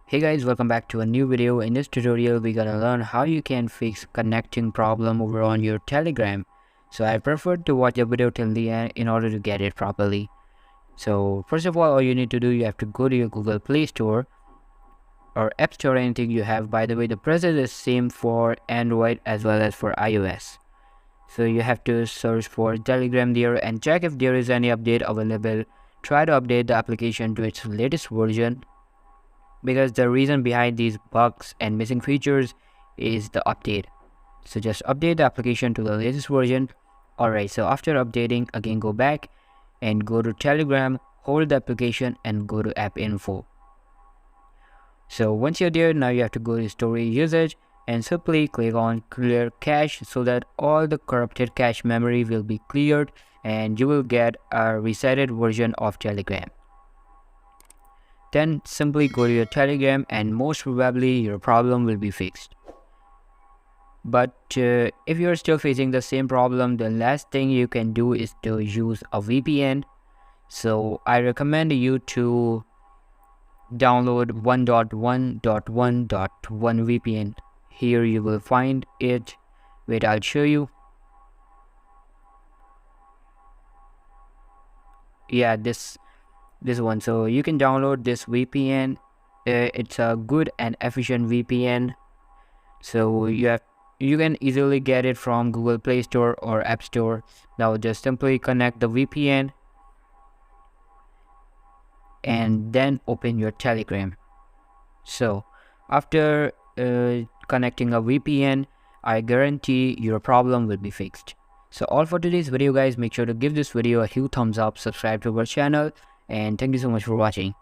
Hey guys, welcome back to a new video. In this tutorial, we're gonna learn how you can fix connecting problem over on your Telegram. So I prefer to watch the video till the end in order to get it properly. So first of all you need to do, you have to go to your Google Play Store or App Store, anything you have. By the way, the process is same for Android as well as for iOS. So you have to search for Telegram there and check if there is any update available. Try to update the application to its latest version, because the reason behind these bugs and missing features is the update. So just update the application to the latest version. Alright, so after updating, again go back and go to Telegram, hold the application and go to app info. So once you're there, now you have to go to storage usage and simply click on clear cache, so that all the corrupted cache memory will be cleared and you will get a resetted version of Telegram. Then simply go to your Telegram and most probably your problem will be fixed. But if you're still facing the same problem, the last thing you can do is to use a VPN. So I recommend you to download 1.1.1.1 VPN. Here you will find it. Wait, I'll show you. Yeah, this one. So you can download this VPN. It's a good and efficient VPN. So you can easily get it from Google Play Store or App Store. Now just simply connect the VPN and then open your Telegram. So after connecting a VPN, I guarantee your problem will be fixed. So all for today's video guys. Make sure to give this video a huge thumbs up, subscribe to our channel, and thank you so much for watching.